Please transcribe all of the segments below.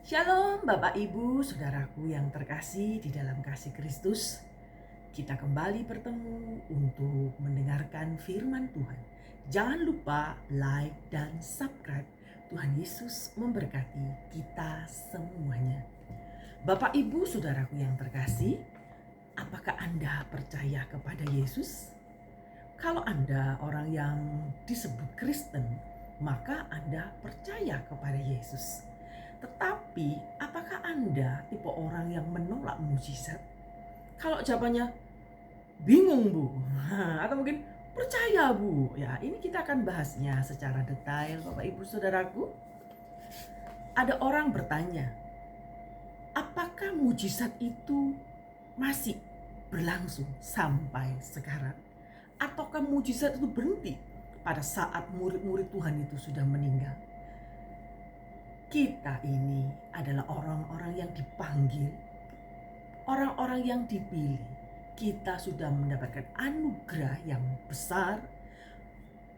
Shalom Bapak Ibu Saudaraku yang terkasih di dalam kasih Kristus. Kita kembali bertemu untuk mendengarkan firman Tuhan. Jangan lupa like dan subscribe. Tuhan Yesus memberkati kita semuanya. Bapak Ibu Saudaraku yang terkasih, apakah Anda percaya kepada Yesus? Kalau Anda orang yang disebut Kristen, maka Anda percaya kepada Yesus. Tetapi apakah Anda tipe orang yang menolak mujizat? Kalau jawabannya bingung Bu, atau mungkin percaya Bu, ya ini kita akan bahasnya secara detail Bapak Ibu Saudaraku. Ada orang bertanya, apakah mujizat itu masih berlangsung sampai sekarang? Ataukah mujizat itu berhenti pada saat murid-murid Tuhan itu sudah meninggal? Kita ini adalah orang-orang yang dipanggil, orang-orang yang dipilih. Kita sudah mendapatkan anugerah yang besar.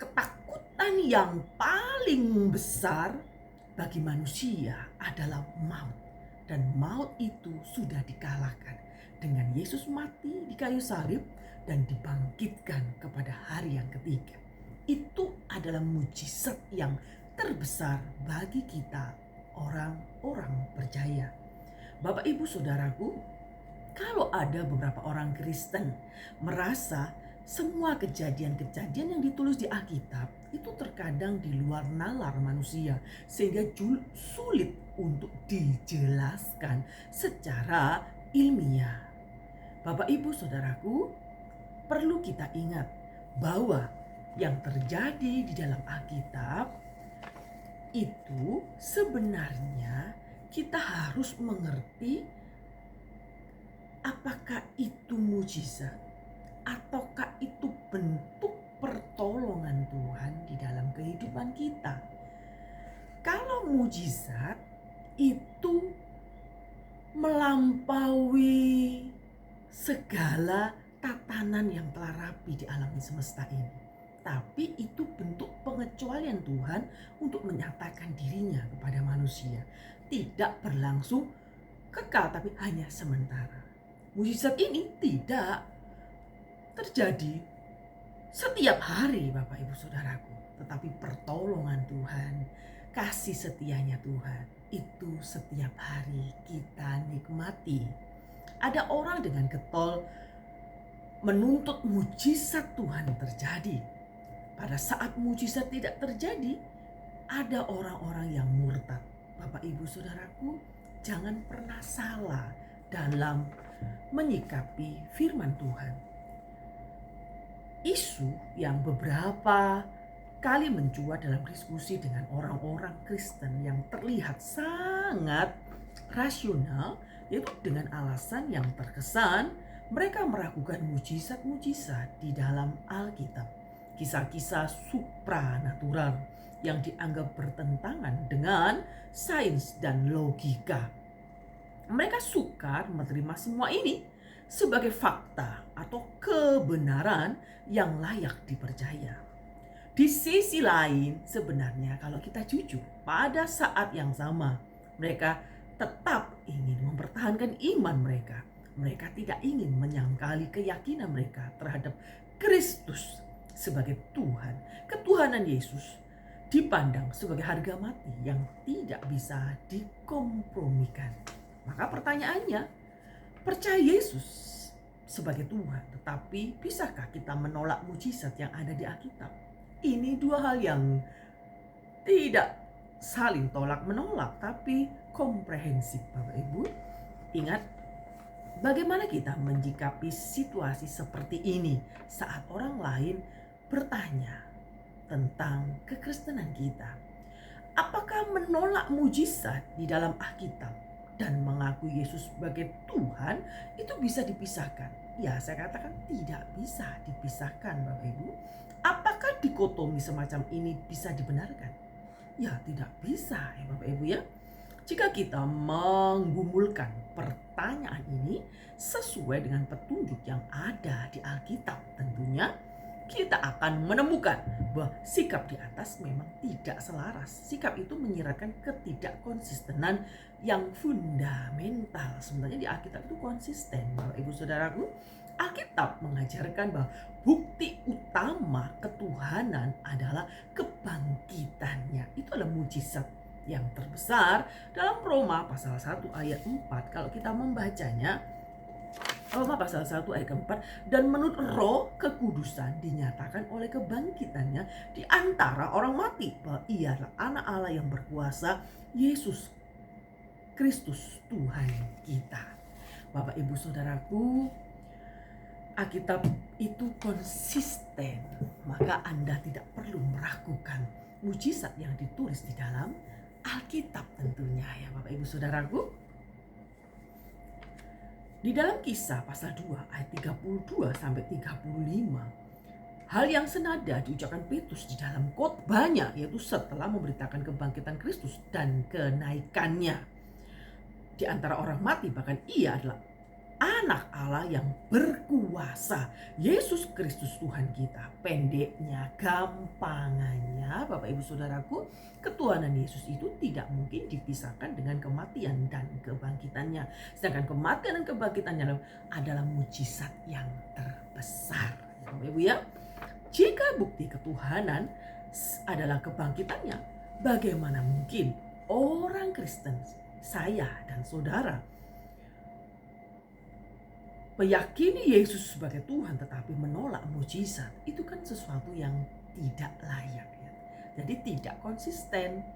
Ketakutan yang paling besar bagi manusia adalah maut. Dan maut itu sudah dikalahkan dengan Yesus mati di kayu salib dan dibangkitkan kepada hari yang ketiga. Itu adalah mujizat yang terbesar bagi kita orang-orang percaya. Bapak Ibu Saudaraku, kalau ada beberapa orang Kristen merasa semua kejadian-kejadian yang ditulis di Alkitab itu terkadang di luar nalar manusia, sehingga sulit untuk dijelaskan secara ilmiah. Bapak Ibu Saudaraku, perlu kita ingat bahwa yang terjadi di dalam Alkitab itu sebenarnya kita harus mengerti apakah itu mujizat ataukah itu bentuk pertolongan Tuhan di dalam kehidupan kita. Kalau mujizat itu melampaui segala tatanan yang telah rapi di alam semesta ini. Tapi itu bentuk pengecualian Tuhan untuk menyatakan dirinya kepada manusia. Tidak berlangsung kekal, tapi hanya sementara. Mujizat ini tidak terjadi setiap hari Bapak Ibu Saudaraku. Tetapi pertolongan Tuhan, kasih setianya Tuhan, itu setiap hari kita nikmati. Ada orang dengan getol menuntut mujizat Tuhan terjadi. Pada saat mujizat tidak terjadi, ada orang-orang yang murtad. Bapak Ibu Saudaraku, jangan pernah salah dalam menyikapi firman Tuhan. Isu yang beberapa kali mencuat dalam diskusi dengan orang-orang Kristen yang terlihat sangat rasional, yaitu dengan alasan yang terkesan mereka meragukan mujizat-mujizat di dalam Alkitab. Kisah-kisah supranatural yang dianggap bertentangan dengan sains dan logika. Mereka sukar menerima semua ini sebagai fakta atau kebenaran yang layak dipercaya. Di sisi lain, sebenarnya kalau kita jujur, pada saat yang sama mereka tetap ingin mempertahankan iman mereka. Mereka tidak ingin menyangkali keyakinan mereka terhadap Kristus sebagai Tuhan. Ketuhanan Yesus dipandang sebagai harga mati yang tidak bisa dikompromikan. Maka pertanyaannya, percaya Yesus sebagai Tuhan, tetapi bisakah kita menolak mujizat yang ada di Alkitab? Ini dua hal yang tidak saling tolak menolak, tapi komprehensif Bapak Ibu. Ingat, bagaimana kita menyikapi situasi seperti ini saat orang lain bertanya tentang kekristenan kita? Apakah menolak mujizat di dalam Alkitab dan mengaku Yesus sebagai Tuhan itu bisa dipisahkan? Ya, saya katakan tidak bisa dipisahkan Bapak Ibu. Apakah dikotomi semacam ini bisa dibenarkan? Ya, tidak bisa ya Bapak Ibu ya. Jika kita menggumulkan pertanyaan ini sesuai dengan petunjuk yang ada di Alkitab, tentunya kita akan menemukan bahwa sikap di atas memang tidak selaras. Sikap itu menyiratkan ketidakkonsistenan yang fundamental. Sebenarnya di Alkitab itu konsisten, Bapak Ibu Saudaraku. Alkitab mengajarkan bahwa bukti utama ketuhanan adalah kebangkitannya. Itu adalah mujizat yang terbesar dalam Roma pasal 1 ayat 4. Kalau kita membacanya, Roma pasal 1 ayat ke-4, dan menurut roh kekudusan dinyatakan oleh kebangkitannya di antara orang mati bahwa ia adalah anak Allah yang berkuasa, Yesus Kristus Tuhan kita. Bapak Ibu Saudaraku, Alkitab itu konsisten, maka Anda tidak perlu meragukan mujizat yang ditulis di dalam Alkitab tentunya ya Bapak Ibu Saudaraku. Di dalam Kisah pasal 2 ayat 32 sampai 35, hal yang senada diucapkan Petrus di dalam khotbahnya, yaitu setelah memberitakan kebangkitan Kristus dan kenaikannya di antara orang mati, bahkan ia adalah anak Allah yang berkuasa, Yesus Kristus Tuhan kita. Pendeknya, gampangannya Bapak Ibu Saudaraku, ketuhanan Yesus itu tidak mungkin dipisahkan dengan kematian dan kebangkitannya. Sedangkan kematian dan kebangkitannya adalah mujizat yang terbesar. Bapak Ibu ya, jika bukti ketuhanan adalah kebangkitannya, bagaimana mungkin orang Kristen, saya dan saudara, meyakini Yesus sebagai Tuhan tetapi menolak mujizat? Itu kan sesuatu yang tidak layak ya. Jadi tidak konsisten.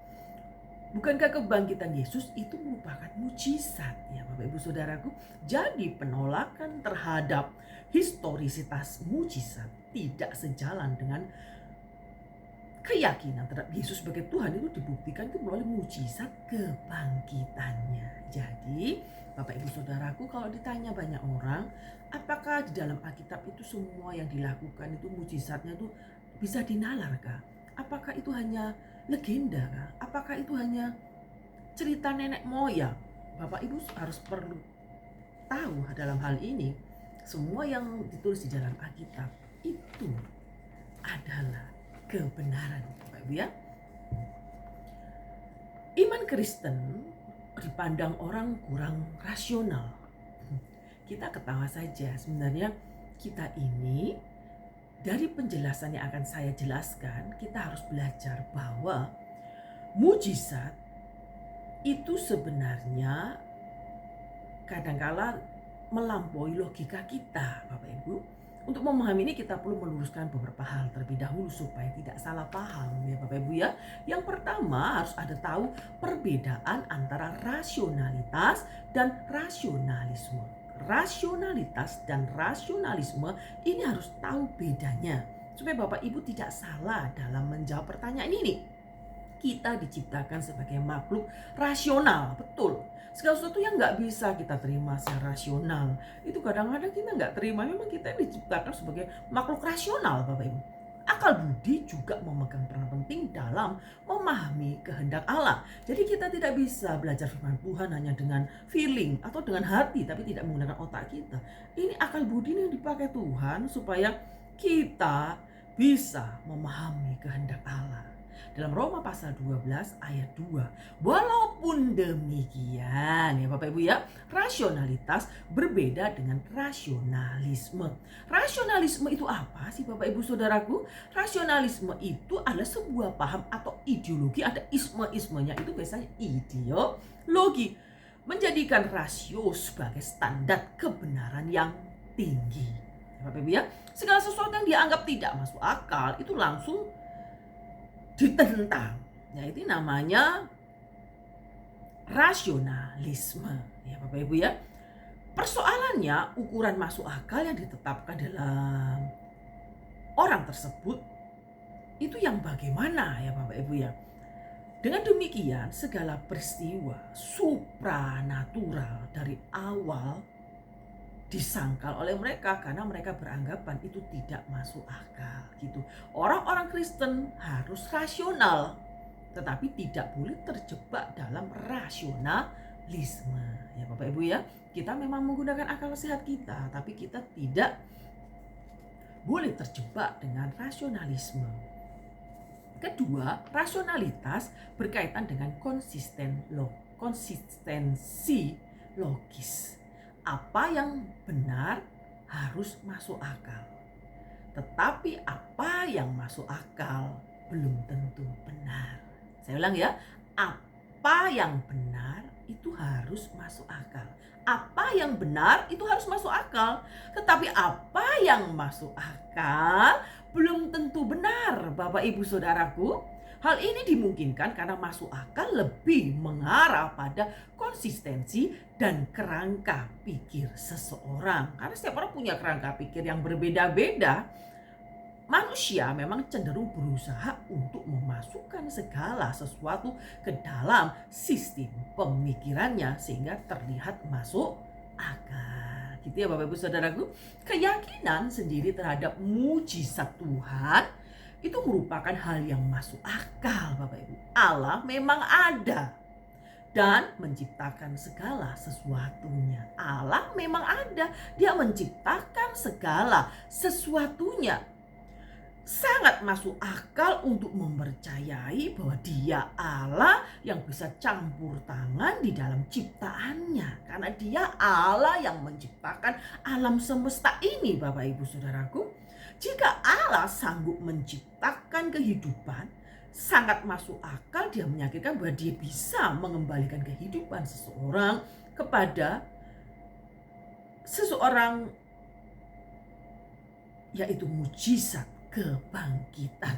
Bukankah kebangkitan Yesus itu merupakan mujizat ya Bapak Ibu Saudaraku? Jadi penolakan terhadap historisitas mujizat tidak sejalan dengan keyakinan terhadap Yesus sebagai Tuhan itu dibuktikan itu melalui mujizat kebangkitannya. Jadi Bapak Ibu Saudaraku, kalau ditanya banyak orang, apakah di dalam Alkitab itu semua yang dilakukan itu mujizatnya itu bisa dinalar kah? Apakah itu hanya legenda kah? Apakah itu hanya cerita nenek moyang? Bapak Ibu harus perlu tahu dalam hal ini, semua yang ditulis di dalam Alkitab itu adalah kebenaran, Bapak Ibu ya. Iman Kristen dipandang orang kurang rasional. Kita ketawa saja, sebenarnya kita ini dari penjelasan yang akan saya jelaskan, kita harus belajar bahwa mujizat itu sebenarnya kadangkala melampaui logika kita, Bapak Ibu. Untuk memahami ini kita perlu meluruskan beberapa hal terlebih dahulu supaya tidak salah paham ya Bapak Ibu ya. Yang pertama harus ada tahu perbedaan antara rasionalitas dan rasionalisme. Rasionalitas dan rasionalisme ini harus tahu bedanya supaya Bapak Ibu tidak salah dalam menjawab pertanyaan ini. Kita diciptakan sebagai makhluk rasional, betul. Segala sesuatu yang nggak bisa kita terima secara rasional, itu kadang-kadang kita nggak terima. Memang kita diciptakan sebagai makhluk rasional, Bapak Ibu. Akal budi juga memegang peran penting dalam memahami kehendak Allah. Jadi kita tidak bisa belajar firman Tuhan hanya dengan feeling atau dengan hati, tapi tidak menggunakan otak kita. Ini akal budi yang dipakai Tuhan supaya kita bisa memahami kehendak Allah. Dalam Roma pasal 12 ayat 2. Walaupun demikian ya Bapak Ibu ya, rasionalitas berbeda dengan rasionalisme. Rasionalisme itu apa sih Bapak Ibu Saudaraku? Rasionalisme itu adalah sebuah paham atau ideologi, ada isme-ismenya, itu biasanya ideologi. Menjadikan rasio sebagai standar kebenaran yang tinggi. Bapak Ibu ya, segala sesuatu yang dianggap tidak masuk akal itu langsung ditentang. Ya, itu namanya rasionalisme ya Bapak Ibu ya. Persoalannya ukuran masuk akal yang ditetapkan dalam orang tersebut itu yang bagaimana ya Bapak Ibu ya. Dengan demikian segala peristiwa supranatural dari awal disangkal oleh mereka karena mereka beranggapan itu tidak masuk akal gitu. Orang-orang Kristen harus rasional tetapi tidak boleh terjebak dalam rasionalisme ya Bapak Ibu ya. Kita memang menggunakan akal sehat kita tapi kita tidak boleh terjebak dengan rasionalisme. Kedua, rasionalitas berkaitan dengan konsistensi logis. Apa yang benar harus masuk akal. Tetapi apa yang masuk akal belum tentu benar. Saya ulang ya, apa yang benar itu harus masuk akal. Apa yang benar itu harus masuk akal. Tetapi apa yang masuk akal belum tentu benar, Bapak Ibu Saudaraku. Hal ini dimungkinkan karena masuk akal lebih mengarah pada konsistensi dan kerangka pikir seseorang. Karena setiap orang punya kerangka pikir yang berbeda-beda. Manusia memang cenderung berusaha untuk memasukkan segala sesuatu ke dalam sistem pemikirannya sehingga terlihat masuk akal. Gitu ya Bapak Ibu Saudaraku. Keyakinan sendiri terhadap mujizat Tuhan itu merupakan hal yang masuk akal Bapak Ibu. Allah memang ada dan menciptakan segala sesuatunya. Allah memang ada, Dia menciptakan segala sesuatunya. Sangat masuk akal untuk mempercayai bahwa Dia Allah yang bisa campur tangan di dalam ciptaannya. Karena Dia Allah yang menciptakan alam semesta ini Bapak Ibu Saudaraku. Jika Allah sanggup menciptakan kehidupan, sangat masuk akal Dia meyakinkan bahwa Dia bisa mengembalikan kehidupan seseorang kepada seseorang, yaitu mujizat kebangkitan.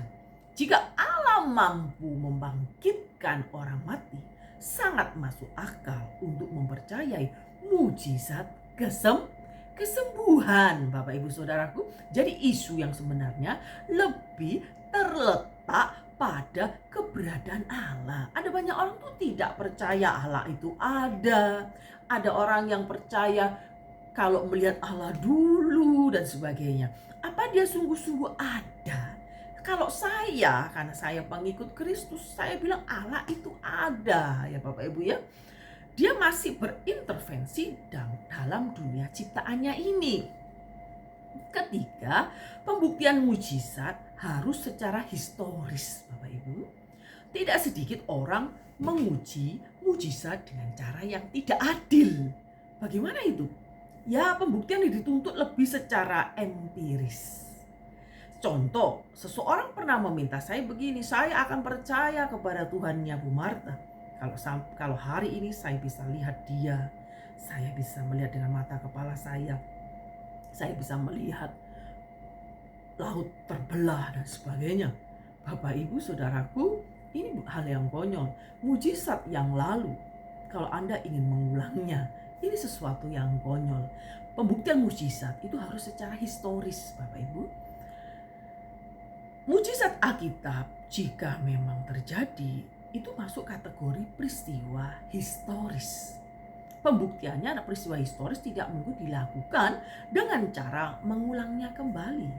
Jika Allah mampu membangkitkan orang mati, sangat masuk akal untuk mempercayai mujizat kesembuhan Bapak Ibu Saudaraku. Jadi isu yang sebenarnya lebih terletak pada keberadaan Allah. Ada banyak orang tuh tidak percaya Allah itu ada. Ada orang yang percaya kalau melihat Allah dulu dan sebagainya. Apa Dia sungguh-sungguh ada? Kalau saya, karena saya pengikut Kristus, saya bilang Allah itu ada ya Bapak Ibu ya. Dia masih berintervensi dalam dunia ciptaannya ini. Ketiga, pembuktian mujizat harus secara historis Bapak Ibu. Tidak sedikit orang menguji mujizat dengan cara yang tidak adil. Bagaimana itu? Ya, pembuktian dituntut lebih secara empiris. Contoh, seseorang pernah meminta saya begini, saya akan percaya kepada Tuhannya Bu Marta. Kalau hari ini saya bisa lihat Dia, saya bisa melihat dengan mata kepala saya bisa melihat laut terbelah dan sebagainya. Bapak Ibu Saudaraku, ini hal yang konyol. Mujizat yang lalu, kalau Anda ingin mengulangnya, ini sesuatu yang konyol. Pembuktian mujizat itu harus secara historis Bapak Ibu. Mujizat Alkitab jika memang terjadi itu masuk kategori peristiwa historis. Pembuktiannya ada peristiwa historis tidak mungkin dilakukan dengan cara mengulangnya kembali.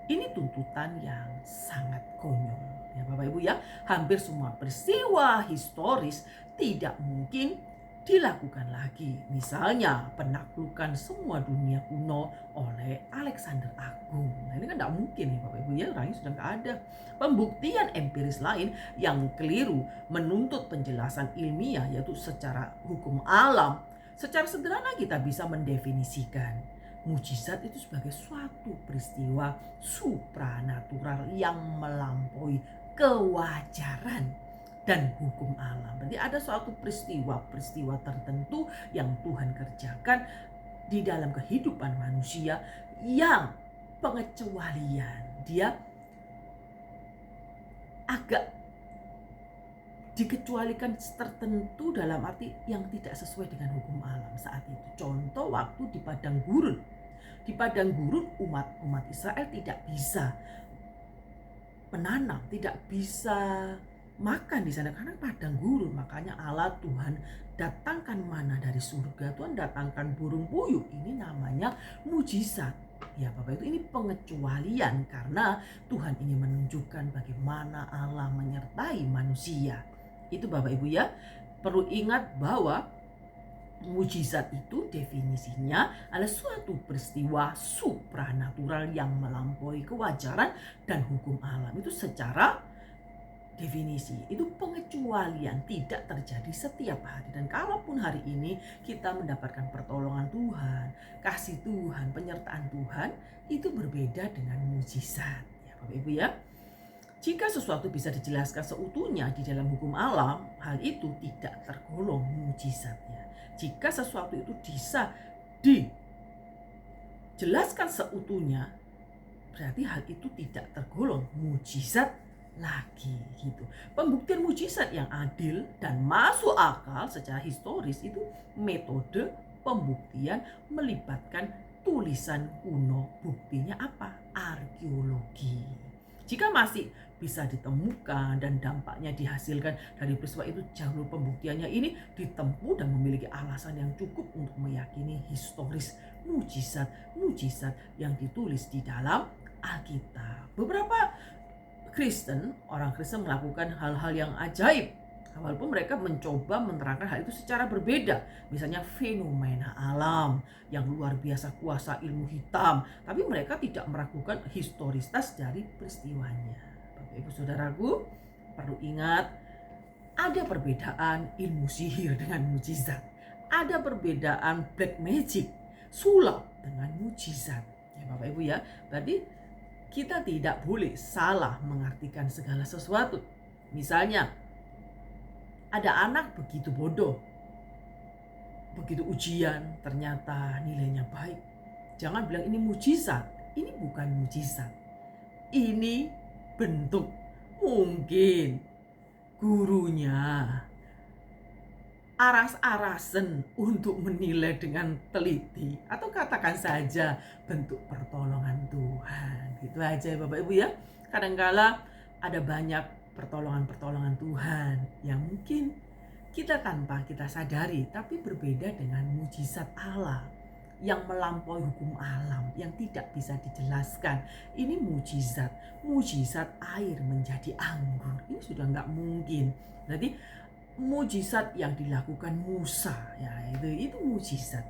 Ini tuntutan yang sangat konyol ya Bapak Ibu ya. Hampir semua peristiwa historis tidak mungkin dilakukan lagi. Misalnya penaklukan semua dunia kuno oleh Alexander Agung. Nah ini kan tidak mungkin ya Bapak Ibu ya, orangnya sudah nggak ada. Pembuktian empiris lain yang keliru menuntut penjelasan ilmiah yaitu secara hukum alam. Secara sederhana kita bisa mendefinisikan mujizat itu sebagai suatu peristiwa supranatural yang melampaui kewajaran dan hukum alam. Berarti ada suatu peristiwa tertentu yang Tuhan kerjakan di dalam kehidupan manusia yang pengecualian. Dia agak dikecualikan tertentu dalam arti yang tidak sesuai dengan hukum alam saat itu. Contoh waktu di padang gurun. Di padang gurun umat Israel tidak bisa menanam, tidak bisa makan di sana karena padang gurun. Makanya Allah Tuhan datangkan mana dari surga, Tuhan datangkan burung puyuh. Ini namanya mujizat ya Bapak Ibu. Ini pengecualian karena Tuhan ingin menunjukkan bagaimana Allah menyertai manusia. Itu Bapak Ibu ya. Perlu ingat bahwa Mujizat itu definisinya adalah suatu peristiwa supranatural yang melampaui kewajaran dan hukum alam. Itu secara definisi, itu pengecualian, tidak terjadi setiap hari. Dan kalaupun hari ini kita mendapatkan pertolongan Tuhan, kasih Tuhan, penyertaan Tuhan, itu berbeda dengan mujizat. Ya Bapak Ibu ya. Jika sesuatu bisa dijelaskan seutuhnya di dalam hukum alam, hal itu tidak tergolong mujizatnya. Jika sesuatu itu bisa dijelaskan seutuhnya, berarti hal itu tidak tergolong mujizat lagi gitu. Pembuktian mujizat yang adil dan masuk akal secara historis itu metode pembuktian melibatkan tulisan kuno. Buktinya apa? Arkeologi. Jika masih bisa ditemukan dan dampaknya dihasilkan dari peristiwa itu, jalur pembuktiannya ini ditempuh dan memiliki alasan yang cukup untuk meyakini historis mujizat yang ditulis di dalam Alkitab. Beberapa orang Kristen melakukan hal-hal yang ajaib, walaupun mereka mencoba menerangkan hal itu secara berbeda. Misalnya fenomena alam yang luar biasa, kuasa ilmu hitam, tapi mereka tidak meragukan historisitas dari peristiwanya. Bapak Ibu Saudaraku, perlu ingat, ada perbedaan ilmu sihir dengan mujizat. Ada perbedaan black magic, sulap dengan mujizat. Ya Bapak Ibu ya, berarti kita tidak boleh salah mengartikan segala sesuatu. Misalnya, ada anak begitu bodoh, begitu ujian ternyata nilainya baik. Jangan bilang ini mujizat. Ini bukan mujizat. Ini bentuk. Mungkin gurunya aras-arasen untuk menilai dengan teliti, atau katakan saja bentuk pertolongan Tuhan. Gitu aja Bapak Ibu ya. Kadangkala ada banyak pertolongan Tuhan yang mungkin kita tanpa kita sadari, tapi berbeda dengan mujizat Allah yang melampaui hukum alam, yang tidak bisa dijelaskan. Ini mujizat air menjadi anggur. Ini sudah nggak mungkin. Jadi mujizat yang dilakukan Musa, ya itu mujizat.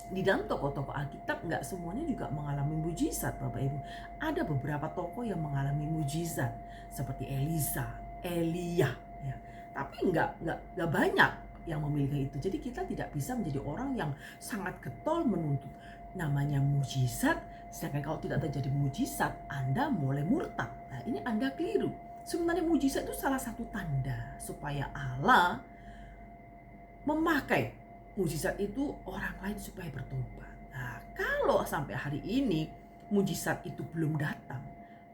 Di dalam tokoh-tokoh Alkitab nggak semuanya juga mengalami mujizat Bapak Ibu. Ada beberapa tokoh yang mengalami mujizat seperti Elisa, Elia, ya. Tapi nggak banyak yang memiliki itu. Jadi kita tidak bisa menjadi orang yang sangat getol menuntut namanya mujizat. Sedangkan kalau tidak terjadi mujizat, Anda mulai murtad. Nah, ini Anda keliru. Sebenarnya mujizat itu salah satu tanda supaya Allah memakai mujizat itu orang lain supaya bertobat. Nah, kalau sampai hari ini mujizat itu belum datang,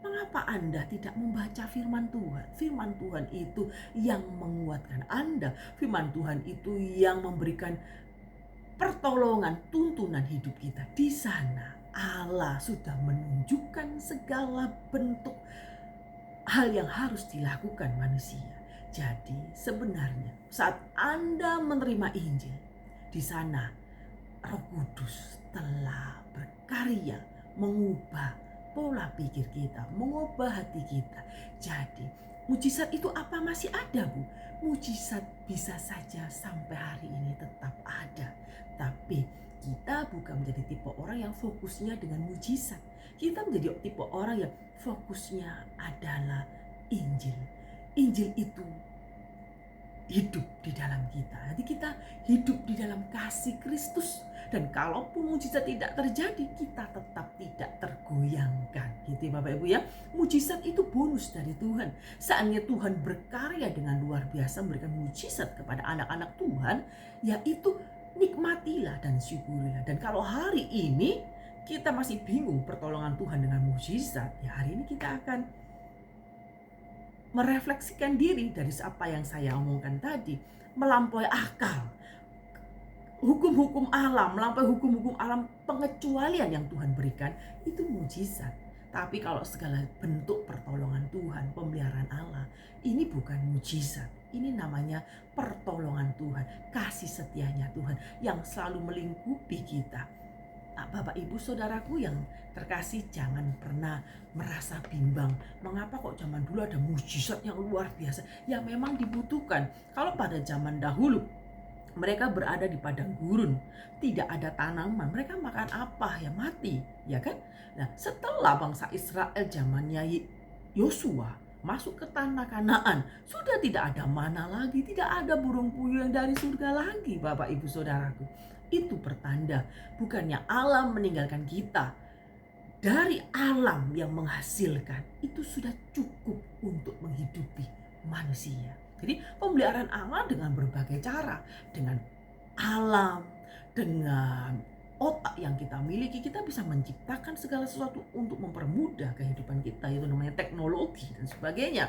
mengapa Anda tidak membaca firman Tuhan? Firman Tuhan itu yang menguatkan Anda. Firman Tuhan itu yang memberikan pertolongan, tuntunan hidup kita. Di sana Allah sudah menunjukkan segala bentuk hal yang harus dilakukan manusia. Jadi sebenarnya saat Anda menerima Injil, di sana Roh Kudus telah berkarya mengubah pola pikir kita, mengubah hati kita. Jadi mujizat itu apa masih ada, Bu? Mujizat bisa saja sampai hari ini tetap ada. Tapi kita bukan menjadi tipe orang yang fokusnya dengan mujizat. Kita menjadi tipe orang yang fokusnya adalah Injil. Injil itu hidup di dalam kita. Jadi kita hidup di dalam kasih Kristus. Dan kalaupun mujizat tidak terjadi, kita tetap tidak tergoyangkan. Gitu ya Bapak Ibu ya. Mujizat itu bonus dari Tuhan. Saatnya Tuhan berkarya dengan luar biasa memberikan mujizat kepada anak-anak Tuhan, yaitu nikmatilah dan syukurilah. Dan kalau hari ini kita masih bingung pertolongan Tuhan dengan mujizat, ya hari ini kita akan merefleksikan diri dari apa yang saya omongkan tadi, melampaui akal, hukum-hukum alam, melampaui hukum-hukum alam, pengecualian yang Tuhan berikan, itu mujizat. Tapi kalau segala bentuk pertolongan Tuhan, pemeliharaan Allah, ini bukan mujizat. Ini namanya pertolongan Tuhan, kasih setianya Tuhan yang selalu melingkupi kita. Bapak Ibu Saudaraku yang terkasih, jangan pernah merasa bimbang. Mengapa kok zaman dulu ada mujizat yang luar biasa, yang memang dibutuhkan. Kalau pada zaman dahulu Mereka berada di padang gurun, tidak ada tanaman. Mereka makan apa? Ya mati, ya kan? Nah, setelah bangsa Israel zamannya Yosua masuk ke tanah Kanaan, sudah tidak ada mana lagi, tidak ada burung puyuh yang dari surga lagi, Bapak Ibu Saudaraku. Itu pertanda bukannya alam meninggalkan kita. Dari alam yang menghasilkan itu sudah cukup untuk menghidupi manusia. Jadi pemeliharaan Allah dengan berbagai cara, dengan alam, dengan otak yang kita miliki, kita bisa menciptakan segala sesuatu untuk mempermudah kehidupan kita, itu namanya teknologi dan sebagainya.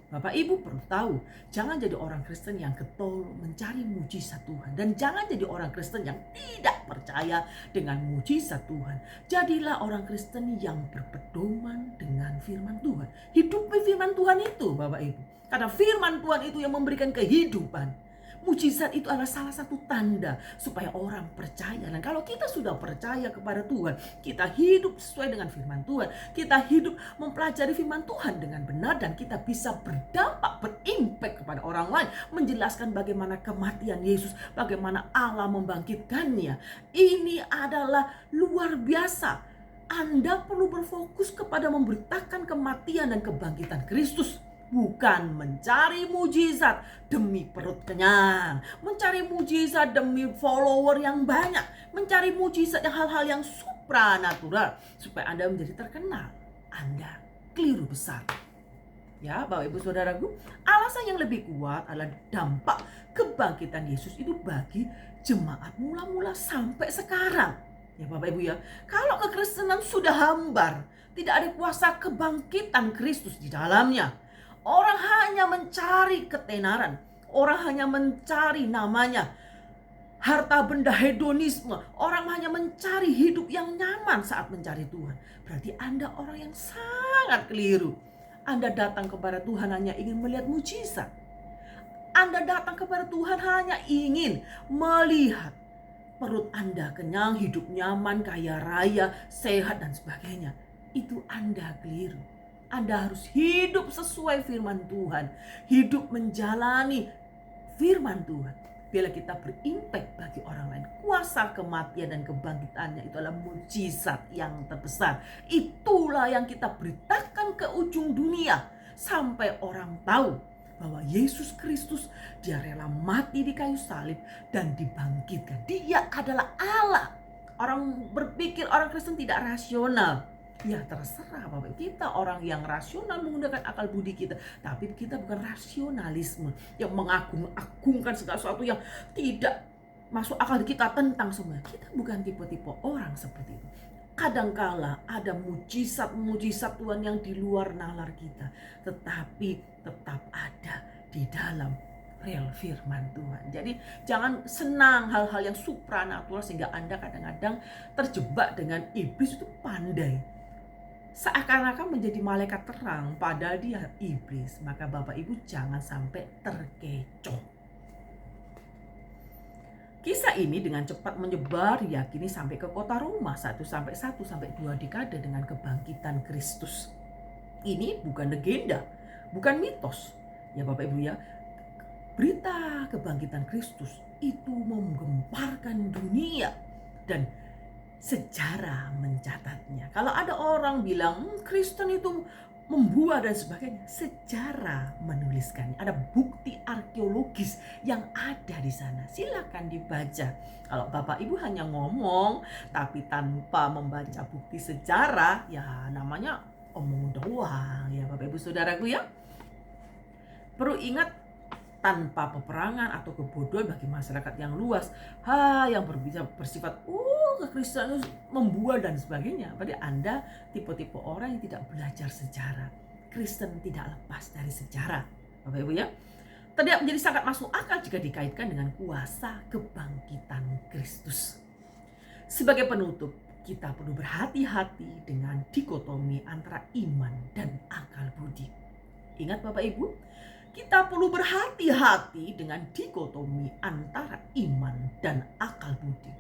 Bapak Ibu perlu tahu, jangan jadi orang Kristen yang getol mencari mujizat Tuhan, dan jangan jadi orang Kristen yang tidak percaya dengan mujizat Tuhan. Jadilah orang Kristen yang berpedoman dengan firman Tuhan. Hidupi firman Tuhan itu, Bapak Ibu. Karena firman Tuhan itu yang memberikan kehidupan. Mujizat itu adalah salah satu tanda supaya orang percaya. Dan kalau kita sudah percaya kepada Tuhan, kita hidup sesuai dengan firman Tuhan, kita hidup mempelajari firman Tuhan dengan benar, dan kita bisa berdampak, berimpact kepada orang lain, menjelaskan bagaimana kematian Yesus, bagaimana Allah membangkitkannya. Ini adalah luar biasa. Anda perlu berfokus kepada memberitakan kematian dan kebangkitan Kristus. Bukan mencari mujizat demi perut kenyang, mencari mujizat demi follower yang banyak, mencari mujizat yang hal-hal yang supranatural supaya Anda menjadi terkenal. Anda keliru besar. Ya, Bapak Ibu Saudaraku, alasan yang lebih kuat adalah dampak kebangkitan Yesus itu bagi jemaat mula-mula sampai sekarang. Ya Bapak Ibu ya, kalau kekristenan sudah hambar, tidak ada kuasa kebangkitan Kristus di dalamnya. Orang hanya mencari ketenaran, orang hanya mencari namanya, harta benda hedonisme, orang hanya mencari hidup yang nyaman saat mencari Tuhan. Berarti Anda orang yang sangat keliru. Anda datang kepada Tuhan hanya ingin melihat mujizat. Anda datang kepada Tuhan hanya ingin melihat perut Anda kenyang, hidup nyaman, kaya raya, sehat dan sebagainya. Itu Anda keliru. Anda harus hidup sesuai firman Tuhan. Hidup menjalani firman Tuhan. Bila kita berimpact bagi orang lain. Kuasa kematian dan kebangkitannya itu adalah mujizat yang terbesar. Itulah yang kita beritakan ke ujung dunia. Sampai orang tahu bahwa Yesus Kristus, dia rela mati di kayu salib dan dibangkitkan. Dia adalah Allah. Orang berpikir orang Kristen tidak rasional. Ya terserah Bapak, kita orang yang rasional menggunakan akal budi kita. Tapi kita bukan rasionalisme yang mengagung-agungkan segala sesuatu yang tidak masuk akal kita tentang semua. Kita bukan tipe-tipe orang seperti itu. Kadangkala ada mujizat-mujizat Tuhan yang di luar nalar kita, tetapi tetap ada di dalam real firman Tuhan. Jadi jangan senang hal-hal yang supranatural sehingga Anda kadang-kadang terjebak dengan iblis itu pandai. Seakan-akan menjadi malaikat terang padahal dia iblis. Maka Bapak Ibu jangan sampai terkecoh. Kisah ini dengan cepat menyebar diyakini sampai ke kota Roma 1 sampai 2 dekade dengan kebangkitan Kristus. Ini bukan legenda, bukan mitos. Ya Bapak Ibu ya, berita kebangkitan Kristus itu menggemparkan dunia dan sejarah mencatatnya. Kalau ada orang bilang Kristen itu membuat dan sebagainya, sejarah menuliskannya. Ada bukti arkeologis yang ada di sana. Silakan dibaca. Kalau Bapak Ibu hanya ngomong tapi tanpa membaca bukti sejarah, ya namanya omong doang ya Bapak Ibu Saudaraku ya. Perlu ingat, tanpa peperangan atau kebodohan bagi masyarakat yang luas, yang bersifat kekristenan membual dan sebagainya. Berarti Anda tipe-tipe orang yang tidak belajar sejarah. Kristen tidak lepas dari sejarah, Bapak Ibu ya. Tidak menjadi sangat masuk akal jika dikaitkan dengan kuasa kebangkitan Kristus. Sebagai penutup, kita perlu berhati-hati dengan dikotomi antara iman dan akal budi. Ingat Bapak Ibu, kita perlu berhati-hati dengan dikotomi antara iman dan akal budi.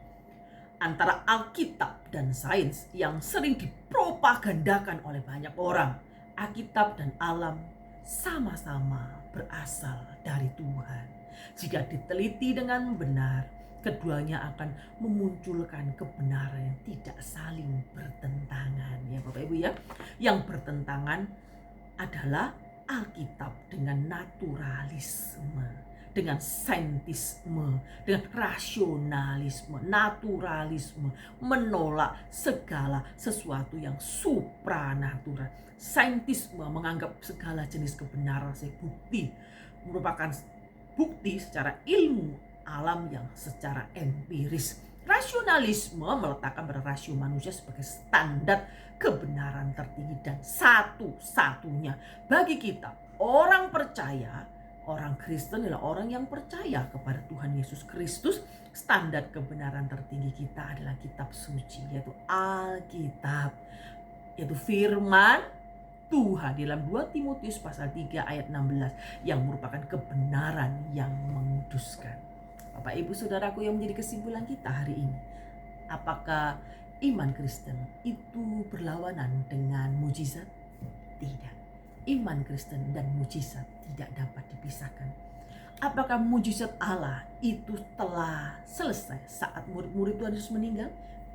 Antara Alkitab dan sains yang sering dipropagandakan oleh banyak orang. Alkitab dan alam sama-sama berasal dari Tuhan. Jika diteliti dengan benar, keduanya akan memunculkan kebenaran yang tidak saling bertentangan. Ya Bapak Ibu ya, yang bertentangan adalah Alkitab dengan naturalisme, dengan saintisme, dengan rasionalisme, naturalisme, menolak segala sesuatu yang supranatural. Saintisme menganggap segala jenis kebenaran bukti merupakan bukti secara ilmu alam yang secara empiris. Rasionalisme meletakkan pada rasio manusia sebagai standar kebenaran tertinggi dan satu-satunya bagi kita. Orang percaya, orang Kristen adalah orang yang percaya kepada Tuhan Yesus Kristus. Standar kebenaran tertinggi kita adalah kitab suci, yaitu Alkitab, yaitu firman Tuhan dalam 2 Timotius pasal 3 ayat 16 yang merupakan kebenaran yang menguduskan. Bapak Ibu Saudaraku, yang menjadi kesimpulan kita hari ini, apakah iman Kristen itu berlawanan dengan mujizat? Tidak. Iman Kristen dan mujizat tidak dapat dipisahkan. Apakah mujizat Allah itu telah selesai saat murid-murid Tuhan Yesus meninggal?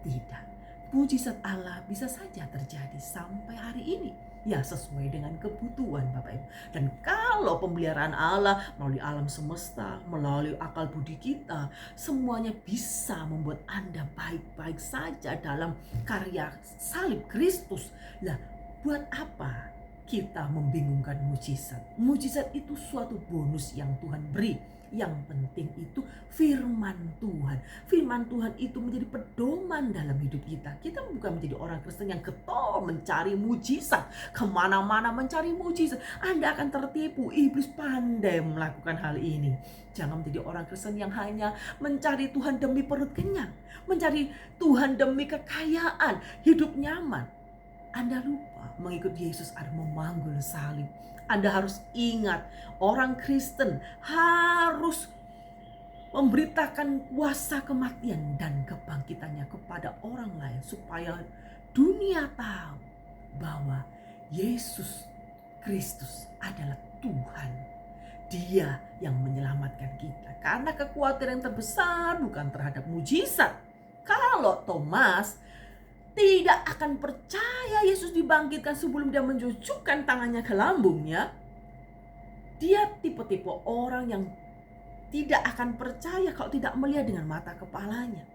Tidak. Mujizat Allah bisa saja terjadi sampai hari ini. Ya, sesuai dengan kebutuhan Bapak Ibu. Dan kalau pemeliharaan Allah melalui alam semesta, melalui akal budi kita, semuanya bisa membuat Anda baik-baik saja dalam karya salib Kristus. Lah, buat apa kita membingungkan mujizat? Mujizat itu suatu bonus yang Tuhan beri. Yang penting itu firman Tuhan. Firman Tuhan itu menjadi pedoman dalam hidup kita. Kita bukan menjadi orang Kristen yang getol mencari mujizat, kemana-mana mencari mujizat. Anda akan tertipu. Iblis pandai melakukan hal ini. Jangan menjadi orang Kristen yang hanya mencari Tuhan demi perut kenyang, mencari Tuhan demi kekayaan, hidup nyaman. Anda lupa mengikut Yesus ada memanggul salib. Anda harus ingat, orang Kristen harus memberitakan kuasa kematian dan kebangkitannya kepada orang lain supaya dunia tahu bahwa Yesus Kristus adalah Tuhan. Dia yang menyelamatkan kita. Karena kekhawatiran yang terbesar bukan terhadap mujizat. Kalau Thomas tidak akan percaya Yesus dibangkitkan sebelum dia menjujukkan tangannya ke lambungnya, dia tipe-tipe orang yang tidak akan percaya kalau tidak melihat dengan mata kepalanya.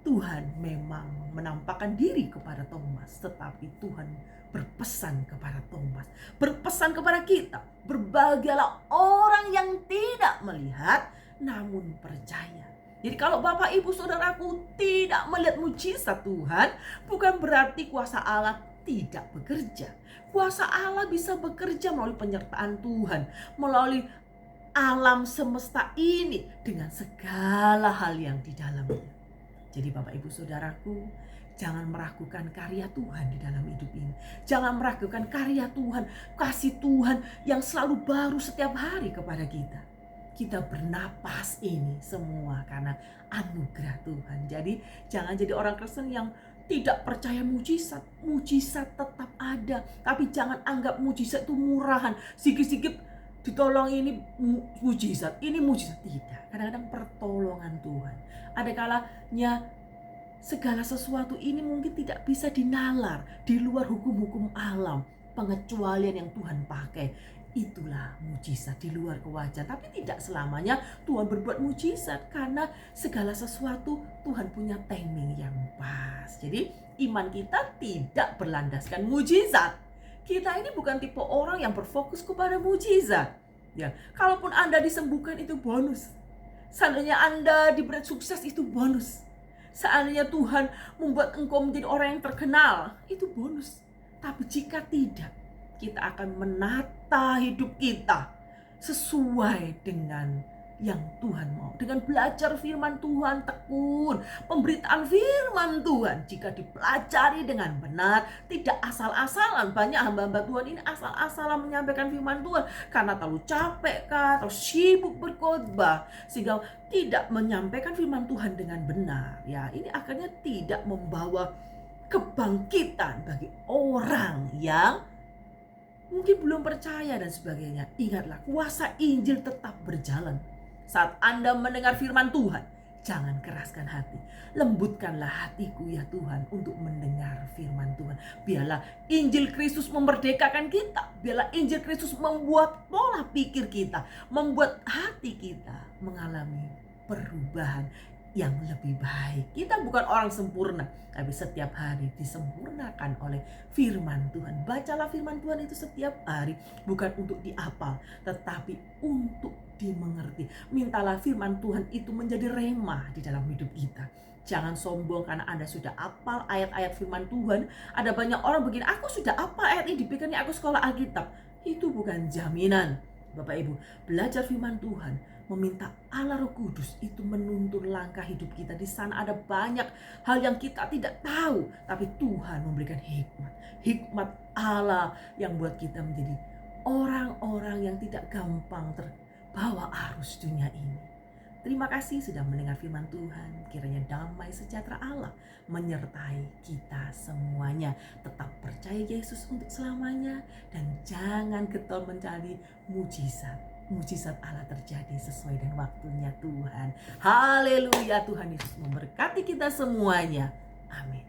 Tuhan memang menampakkan diri kepada Thomas, tetapi Tuhan berpesan kepada Thomas, berpesan kepada kita, berbahagialah orang yang tidak melihat namun percaya. Jadi kalau Bapak Ibu Saudaraku tidak melihat mujizat Tuhan, bukan berarti kuasa Allah tidak bekerja. Kuasa Allah bisa bekerja melalui penyertaan Tuhan, melalui alam semesta ini dengan segala hal yang di dalamnya. Jadi Bapak Ibu Saudaraku, jangan meragukan karya Tuhan di dalam hidup ini. Jangan meragukan karya Tuhan, kasih Tuhan yang selalu baru setiap hari kepada kita. Kita bernapas ini semua karena anugerah Tuhan. Jadi jangan jadi orang Kristen yang tidak percaya mujizat. Mujizat tetap ada. Tapi jangan anggap mujizat itu murahan. Sikit-sikit ditolong ini mujizat. Ini mujizat. Tidak. Kadang-kadang pertolongan Tuhan. Ada kalanya segala sesuatu ini mungkin tidak bisa dinalar. Di luar hukum-hukum alam. Pengecualian yang Tuhan pakai. Itulah mujizat di luar kewajaran. Tapi tidak selamanya Tuhan berbuat mujizat, karena segala sesuatu Tuhan punya timing yang pas. Jadi iman kita tidak berlandaskan mujizat. Kita ini bukan tipe orang yang berfokus kepada mujizat. Ya, kalaupun Anda disembuhkan itu bonus. Seandainya Anda diberi sukses itu bonus. Seandainya Tuhan membuat engkau menjadi orang yang terkenal, itu bonus. Tapi jika tidak, kita akan menata hidup kita sesuai dengan yang Tuhan mau. Dengan belajar firman Tuhan tekun, pemberitaan firman Tuhan jika dipelajari dengan benar, tidak asal-asalan. Banyak hamba-hamba Tuhan ini asal-asalan menyampaikan firman Tuhan karena terlalu capek kah, atau sibuk berkhotbah sehingga tidak menyampaikan firman Tuhan dengan benar. Ya, ini akhirnya tidak membawa kebangkitan bagi orang yang mungkin belum percaya dan sebagainya. Ingatlah, kuasa Injil tetap berjalan. Saat Anda mendengar firman Tuhan, jangan keraskan hati. Lembutkanlah hatiku ya Tuhan untuk mendengar firman Tuhan. Biarlah Injil Kristus memerdekakan kita. Biarlah Injil Kristus membuat pola pikir kita, membuat hati kita mengalami perubahan yang lebih baik. Kita bukan orang sempurna, tapi setiap hari disempurnakan oleh firman Tuhan. Bacalah firman Tuhan itu setiap hari, bukan untuk dihafal, tetapi untuk dimengerti. Mintalah firman Tuhan itu menjadi rema di dalam hidup kita. Jangan sombong karena Anda sudah hafal ayat-ayat firman Tuhan. Ada banyak orang begini, aku sudah hafal ayat ini, dipikirnya aku sekolah Alkitab. Itu bukan jaminan. Bapak Ibu, belajar firman Tuhan, meminta Allah Roh Kudus itu menuntun langkah hidup kita. Di sana ada banyak hal yang kita tidak tahu, tapi Tuhan memberikan hikmat. Hikmat Allah yang buat kita menjadi orang-orang yang tidak gampang terbawa arus dunia ini. Terima kasih sudah mendengar firman Tuhan. Kiranya damai sejahtera Allah menyertai kita semuanya. Tetap percaya Yesus untuk selamanya dan jangan getol mencari mujizat. Mujizat Allah terjadi sesuai dengan waktunya Tuhan. Haleluya, Tuhan Yesus memberkati kita semuanya. Amin.